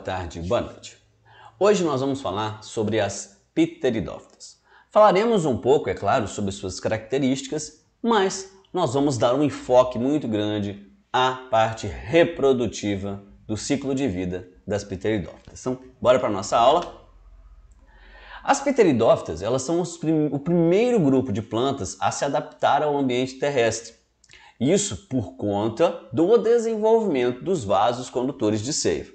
tarde, boa noite. Hoje nós vamos falar sobre as pteridófitas. Falaremos um pouco, é claro, sobre suas características, mas nós vamos dar um enfoque muito grande à parte reprodutiva do ciclo de vida das pteridófitas. Então, bora para a nossa aula. As pteridófitas, elas são o primeiro grupo de plantas a se adaptar ao ambiente terrestre. Isso por conta do desenvolvimento dos vasos condutores de seiva.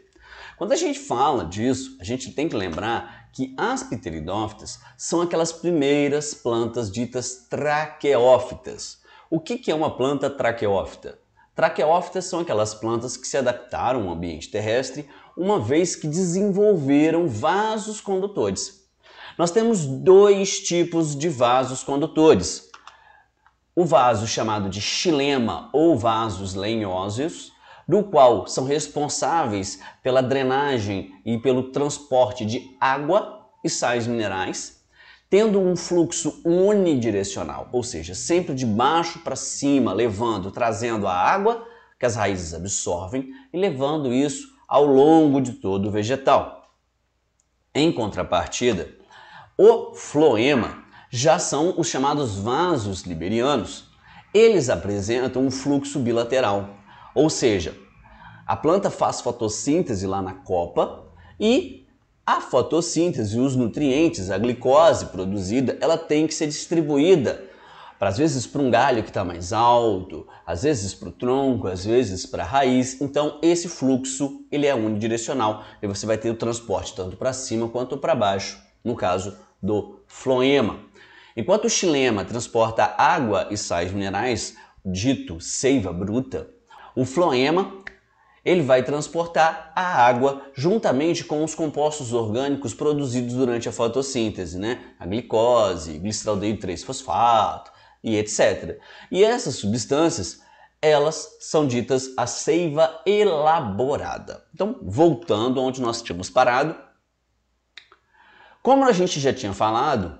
Quando a gente fala disso, a gente tem que lembrar que as pteridófitas são aquelas primeiras plantas ditas traqueófitas. O que é uma planta traqueófita? Traqueófitas são aquelas plantas que se adaptaram ao ambiente terrestre uma vez que desenvolveram vasos condutores. Nós temos dois tipos de vasos condutores. O vaso chamado de xilema ou vasos lenhosos, do qual são responsáveis pela drenagem e pelo transporte de água e sais minerais, tendo um fluxo unidirecional, ou seja, sempre de baixo para cima, trazendo a água que as raízes absorvem e levando isso ao longo de todo o vegetal. Em contrapartida, o floema já são os chamados vasos liberianos. Eles apresentam um fluxo bilateral, ou seja, a planta faz fotossíntese lá na copa e a fotossíntese, os nutrientes, a glicose produzida, ela tem que ser distribuída, às vezes para um galho que está mais alto, às vezes para o tronco, às vezes para a raiz. Então esse fluxo ele é unidirecional e você vai ter o transporte tanto para cima quanto para baixo, no caso do floema. Enquanto o xilema transporta água e sais minerais, dito seiva bruta, o floema ele vai transportar a água juntamente com os compostos orgânicos produzidos durante a fotossíntese, a glicose, gliceraldeído 3-fosfato e etc. E essas substâncias, elas são ditas a seiva elaborada. Então, voltando onde nós tínhamos parado, como a gente já tinha falado,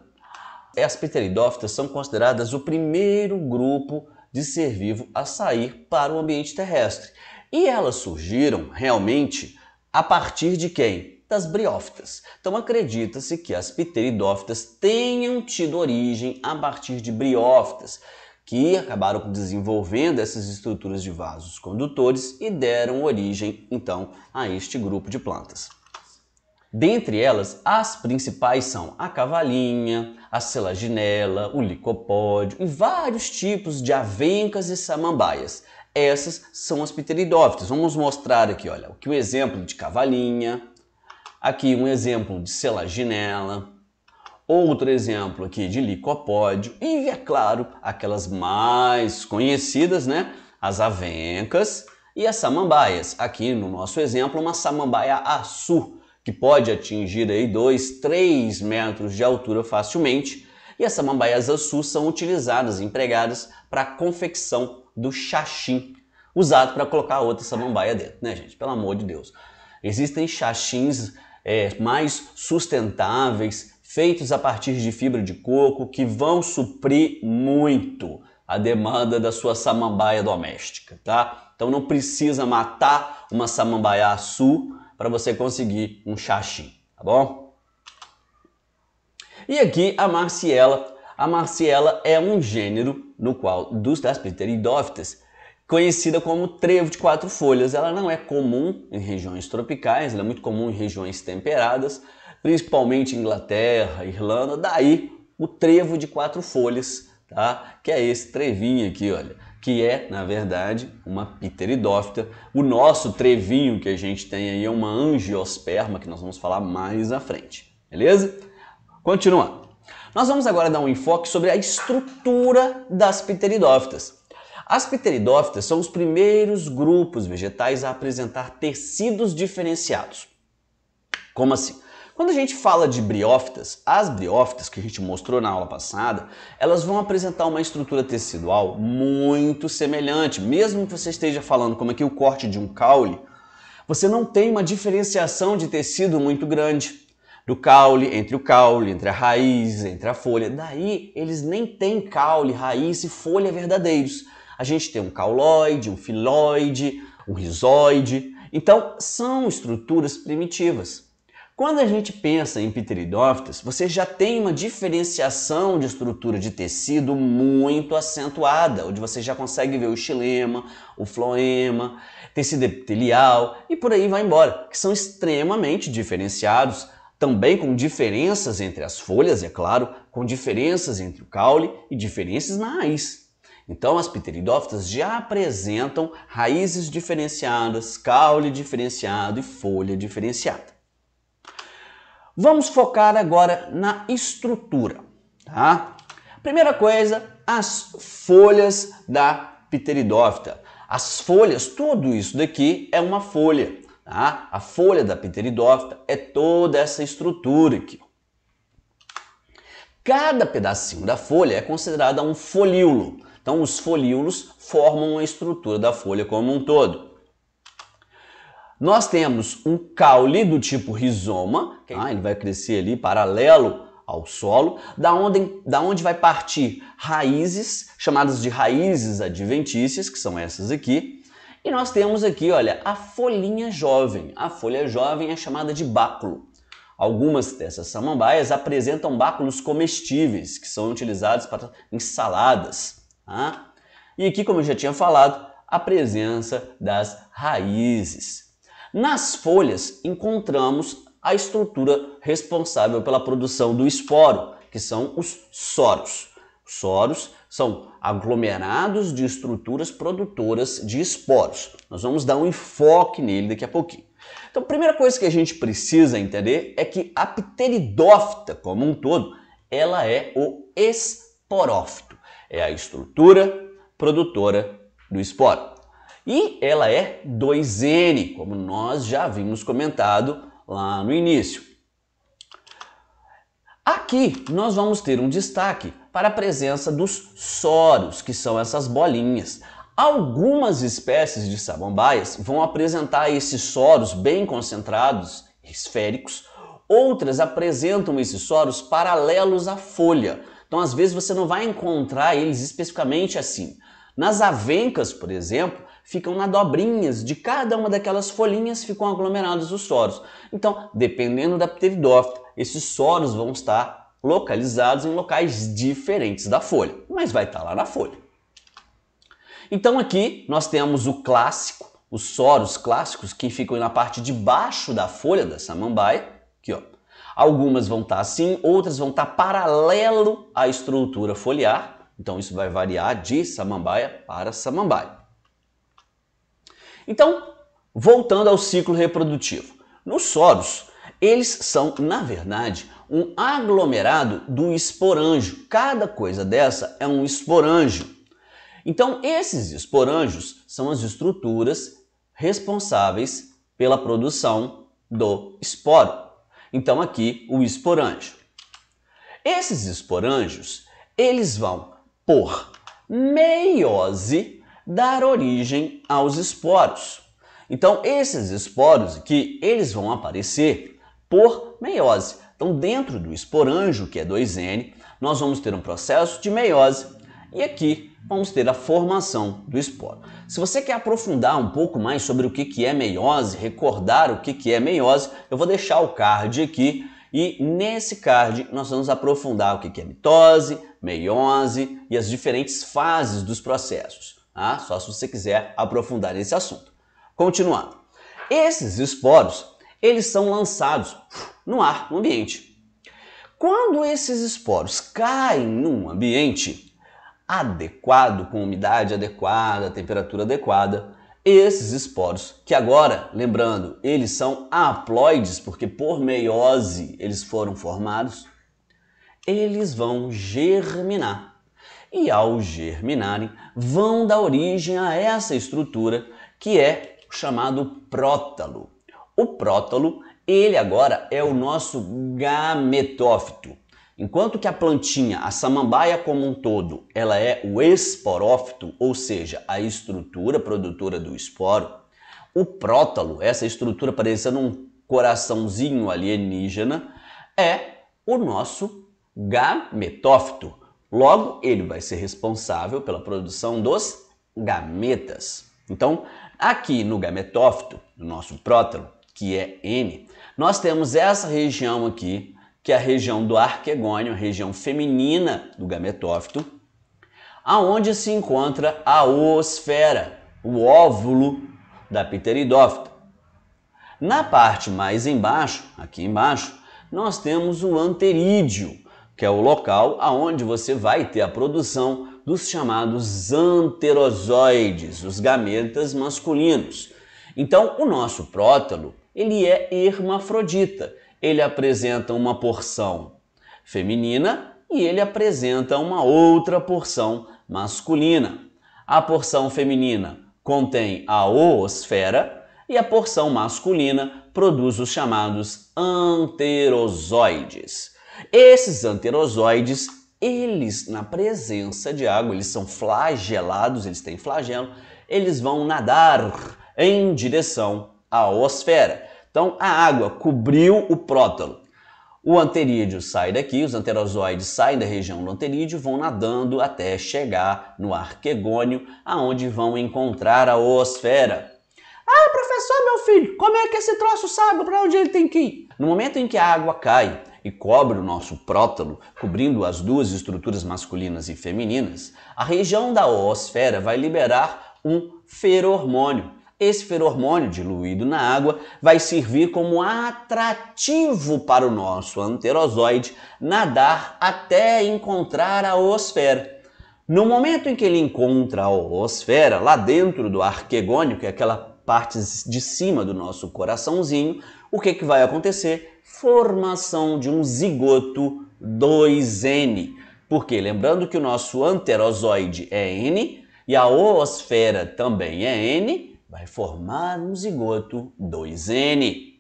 as pteridófitas são consideradas o primeiro grupo de ser vivo a sair para o ambiente terrestre. E elas surgiram realmente a partir de quem? Das briófitas. Então acredita-se que as pteridófitas tenham tido origem a partir de briófitas, que acabaram desenvolvendo essas estruturas de vasos condutores e deram origem então a este grupo de plantas. Dentre elas, as principais são a cavalinha, a selaginela, o licopódio e vários tipos de avencas e samambaias. Essas são as pteridófitas. Vamos mostrar aqui, olha, aqui um exemplo de cavalinha, aqui um exemplo de selaginela, outro exemplo aqui de licopódio e, é claro, aquelas mais conhecidas, as avencas e as samambaias. Aqui no nosso exemplo, uma samambaia açu, que pode atingir aí 2, 3 metros de altura facilmente. E as samambaias açu são utilizadas, empregadas para a confecção do xaxim, usado para colocar outra samambaia dentro, gente? Pelo amor de Deus. Existem xaxins mais sustentáveis, feitos a partir de fibra de coco, que vão suprir muito a demanda da sua samambaia doméstica, tá? Então não precisa matar uma samambaia açu para você conseguir um xaxim, tá bom? E aqui a marciela. A marciela é um gênero no qual das pteridófitas, conhecida como trevo de 4 folhas. Ela não é comum em regiões tropicais, ela é muito comum em regiões temperadas, principalmente Inglaterra, Irlanda. Daí o trevo de 4 folhas, tá? Que é esse trevinho aqui, olha, que é, na verdade, uma pteridófita. O nosso trevinho que a gente tem aí é uma angiosperma, que nós vamos falar mais à frente, beleza? Continuando. Nós vamos agora dar um enfoque sobre a estrutura das pteridófitas. As pteridófitas são os primeiros grupos vegetais a apresentar tecidos diferenciados. Como assim? Quando a gente fala de briófitas, as briófitas que a gente mostrou na aula passada, elas vão apresentar uma estrutura tecidual muito semelhante. Mesmo que você esteja falando como aqui o corte de um caule, você não tem uma diferenciação de tecido muito grande. Do caule, entre a raiz, entre a folha. Daí eles nem têm caule, raiz e folha verdadeiros. A gente tem um cauloide, um filóide, um rizoide Então, são estruturas primitivas. Quando a gente pensa em pteridófitas, você já tem uma diferenciação de estrutura de tecido muito acentuada, onde você já consegue ver o xilema, o floema, tecido epitelial e por aí vai embora, que são extremamente diferenciados, também com diferenças entre as folhas, é claro, com diferenças entre o caule e diferenças na raiz. Então, as pteridófitas já apresentam raízes diferenciadas, caule diferenciado e folha diferenciada. Vamos focar agora na estrutura, tá? Primeira coisa, as folhas da pteridófita. As folhas, tudo isso daqui é uma folha, tá? A folha da pteridófita é toda essa estrutura aqui. Cada pedacinho da folha é considerado um folíolo. Então, os folíolos formam a estrutura da folha como um todo. Nós temos um caule do tipo rizoma, ele vai crescer ali paralelo ao solo, da onde vai partir raízes, chamadas de raízes adventícias, que são essas aqui. E nós temos aqui, olha, a folhinha jovem. A folha jovem é chamada de báculo. Algumas dessas samambaias apresentam báculos comestíveis, que são utilizados para ensaladas. Tá? E aqui, como eu já tinha falado, a presença das raízes. Nas folhas encontramos a estrutura responsável pela produção do esporo, que são os soros. Os soros são aglomerados de estruturas produtoras de esporos. Nós vamos dar um enfoque nele daqui a pouquinho. Então, a primeira coisa que a gente precisa entender é que a pteridófita, como um todo, ela é o esporófito. É a estrutura produtora do esporo. E ela é 2N, como nós já havíamos comentado lá no início. Aqui nós vamos ter um destaque para a presença dos soros, que são essas bolinhas. Algumas espécies de samambaias vão apresentar esses soros bem concentrados, esféricos. Outras apresentam esses soros paralelos à folha. Então, às vezes, você não vai encontrar eles especificamente assim. Nas avencas, por exemplo, ficam na dobrinhas de cada uma daquelas folhinhas, ficam aglomerados os soros. Então, dependendo da pteridófita, esses soros vão estar localizados em locais diferentes da folha, mas vai estar lá na folha. Então aqui nós temos o clássico, os soros clássicos que ficam na parte de baixo da folha da samambaia. Aqui, ó. Algumas vão estar assim, outras vão estar paralelo à estrutura foliar. Então isso vai variar de samambaia para samambaia. Então, voltando ao ciclo reprodutivo. Nos soros, eles são, na verdade, um aglomerado do esporângio. Cada coisa dessa é um esporângio. Então, esses esporângios são as estruturas responsáveis pela produção do esporo. Então, aqui, o esporângio. Esses esporângios, eles vão, por meiose, dar origem aos esporos. Então, esses esporos aqui, eles vão aparecer por meiose. Então, dentro do esporângio, que é 2N, nós vamos ter um processo de meiose e aqui vamos ter a formação do esporo. Se você quer aprofundar um pouco mais sobre o que é meiose, recordar o que é meiose, eu vou deixar o card aqui e nesse card nós vamos aprofundar o que é mitose, meiose e as diferentes fases dos processos. Tá? Só se você quiser aprofundar nesse assunto. Continuando. Esses esporos, eles são lançados no ar, no ambiente. Quando esses esporos caem num ambiente adequado, com umidade adequada, temperatura adequada, esses esporos, que agora, lembrando, eles são haploides, porque por meiose eles foram formados, eles vão germinar. E ao germinarem, vão dar origem a essa estrutura que é o chamado prótalo. O prótalo, ele agora é o nosso gametófito. Enquanto que a plantinha, a samambaia como um todo, ela é o esporófito, ou seja, a estrutura produtora do esporo, o prótalo, essa estrutura parecendo um coraçãozinho alienígena, é o nosso gametófito. Logo, ele vai ser responsável pela produção dos gametas. Então, aqui no gametófito, no nosso prótalo, que é N, nós temos essa região aqui, que é a região do arquegônio, a região feminina do gametófito, aonde se encontra a oosfera, o óvulo da pteridófita. Na parte mais embaixo, aqui embaixo, nós temos o anterídeo, que é o local aonde você vai ter a produção dos chamados anterozoides, os gametas masculinos. Então, o nosso prótalo, ele é hermafrodita. Ele apresenta uma porção feminina e ele apresenta uma outra porção masculina. A porção feminina contém a oosfera e a porção masculina produz os chamados anterozoides. Esses anterozoides, eles na presença de água, eles são flagelados, eles têm flagelo, eles vão nadar em direção à oosfera. Então a água cobriu o prótalo. O anterídeo sai daqui, os anterozoides saem da região do anterídeo, vão nadando até chegar no arquegônio, aonde vão encontrar a oosfera. Ah, professor, meu filho, como é que esse troço sabe para onde ele tem que ir? No momento em que a água cai e cobre o nosso prótalo, cobrindo as duas estruturas masculinas e femininas, a região da oosfera vai liberar um ferormônio. Esse ferormônio diluído na água vai servir como atrativo para o nosso anterozoide nadar até encontrar a oosfera. No momento em que ele encontra a oosfera, lá dentro do arquegônio, que é aquela parte de cima do nosso coraçãozinho, o que vai acontecer? Formação de um zigoto 2N. Porque lembrando que o nosso anterozoide é N e a oosfera também é N, vai formar um zigoto 2N,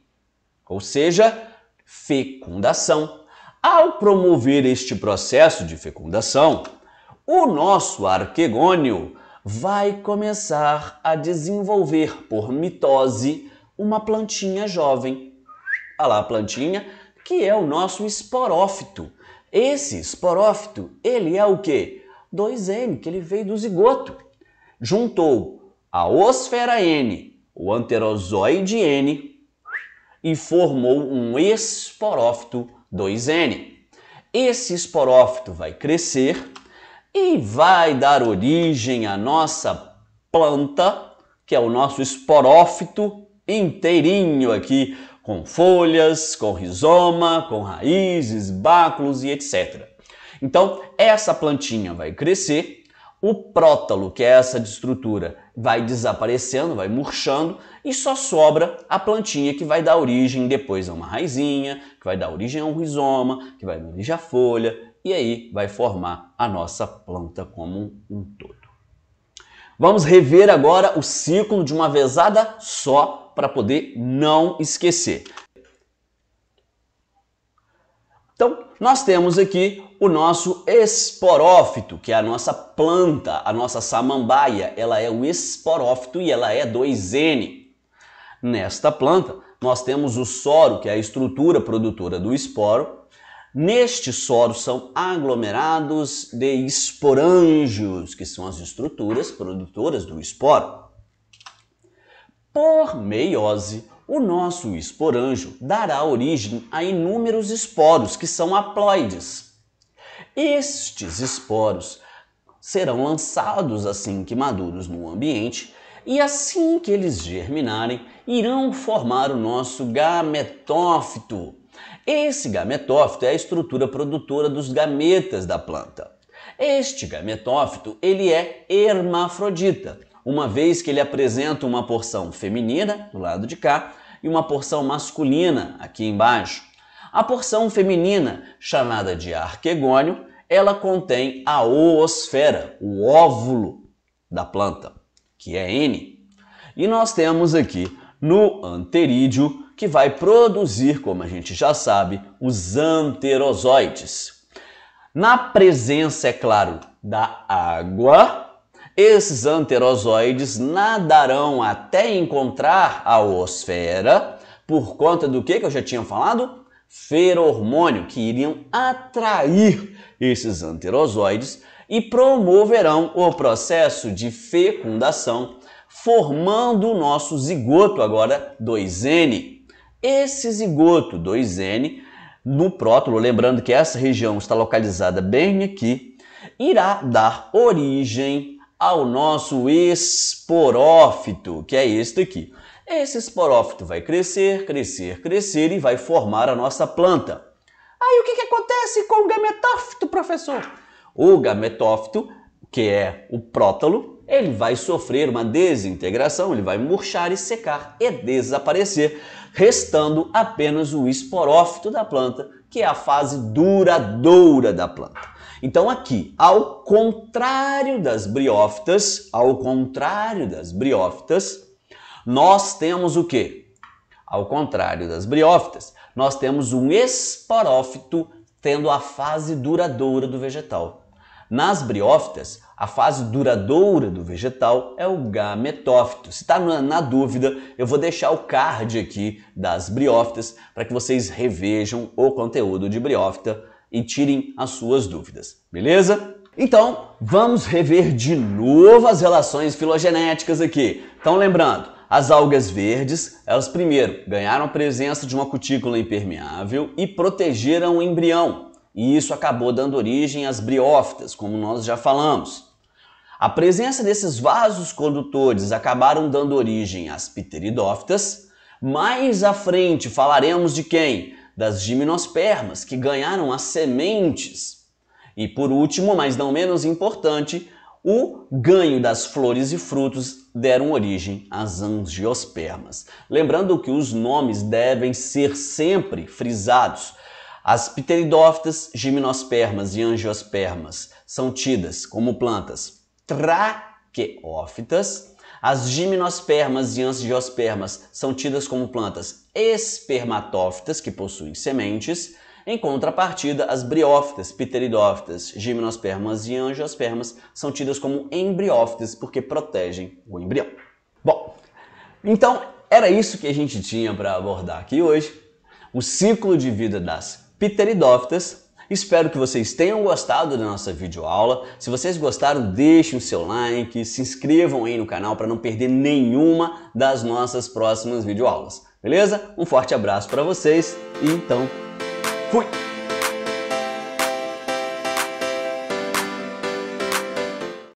ou seja, fecundação. Ao promover este processo de fecundação, o nosso arquegônio vai começar a desenvolver por mitose uma plantinha jovem. Olha lá a plantinha, que é o nosso esporófito. Esse esporófito, ele é o quê? 2N, que ele veio do zigoto. Juntou a oosfera N, o anterozoide N, e formou um esporófito 2N. Esse esporófito vai crescer e vai dar origem à nossa planta, que é o nosso esporófito inteirinho aqui, com folhas, com rizoma, com raízes, báculos e etc. Então, essa plantinha vai crescer, o prótalo, que é essa estrutura, vai desaparecendo, vai murchando e só sobra a plantinha que vai dar origem depois a uma raizinha, que vai dar origem a um rizoma, que vai dar origem à folha e aí vai formar a nossa planta como um todo. Vamos rever agora o ciclo de uma vezada só para poder não esquecer. Então, nós temos aqui o nosso esporófito, que é a nossa planta, a nossa samambaia. Ela é o esporófito e ela é 2N. Nesta planta, nós temos o soro, que é a estrutura produtora do esporo. Neste soro são aglomerados de esporângios, que são as estruturas produtoras do esporo. Por meiose, o nosso esporângio dará origem a inúmeros esporos, que são haploides. Estes esporos serão lançados assim que maduros no ambiente e assim que eles germinarem, irão formar o nosso gametófito. Esse gametófito é a estrutura produtora dos gametas da planta. Este gametófito, ele é hermafrodita, uma vez que ele apresenta uma porção feminina do lado de cá e uma porção masculina aqui embaixo. A porção feminina, chamada de arquegônio, ela contém a oosfera, o óvulo da planta, que é N. E nós temos aqui no anterídeo, que vai produzir, como a gente já sabe, os anterozoides. Na presença, é claro, da água, esses anterozoides nadarão até encontrar a oosfera por conta do que eu já tinha falado? Ferormônio, que iriam atrair esses anterozoides e promoverão o processo de fecundação, formando o nosso zigoto agora 2N. Esse zigoto 2N no prótolo, lembrando que essa região está localizada bem aqui, irá dar origem ao nosso esporófito, que é este aqui. Esse esporófito vai crescer, crescer, crescer e vai formar a nossa planta. Aí o que acontece com o gametófito, professor? O gametófito, que é o prótalo, ele vai sofrer uma desintegração, ele vai murchar e secar e desaparecer, restando apenas o esporófito da planta, que é a fase duradoura da planta. Então aqui, ao contrário das briófitas, nós temos o quê? Ao contrário das briófitas, nós temos um esporófito tendo a fase duradoura do vegetal. Nas briófitas, a fase duradoura do vegetal é o gametófito. Se está na dúvida, eu vou deixar o card aqui das briófitas para que vocês revejam o conteúdo de briófita e tirem as suas dúvidas, beleza? Então, vamos rever de novo as relações filogenéticas aqui. Então, lembrando, as algas verdes, elas primeiro ganharam a presença de uma cutícula impermeável e protegeram o embrião. E isso acabou dando origem às briófitas, como nós já falamos. A presença desses vasos condutores acabaram dando origem às pteridófitas. Mais à frente falaremos de quem? Das gimnospermas, que ganharam as sementes. E por último, mas não menos importante, o ganho das flores e frutos deram origem às angiospermas. Lembrando que os nomes devem ser sempre frisados. As pteridófitas, gimnospermas e angiospermas são tidas como plantas traqueófitas. As gimnospermas e angiospermas são tidas como plantas espermatófitas, que possuem sementes. Em contrapartida, as briófitas, pteridófitas, gimnospermas e angiospermas são tidas como embriófitas, porque protegem o embrião. Bom, então era isso que a gente tinha para abordar aqui hoje. O ciclo de vida das pteridófitas. Espero que vocês tenham gostado da nossa videoaula. Se vocês gostaram, deixem o seu like, se inscrevam aí no canal para não perder nenhuma das nossas próximas videoaulas. Beleza? Um forte abraço para vocês e então, fui!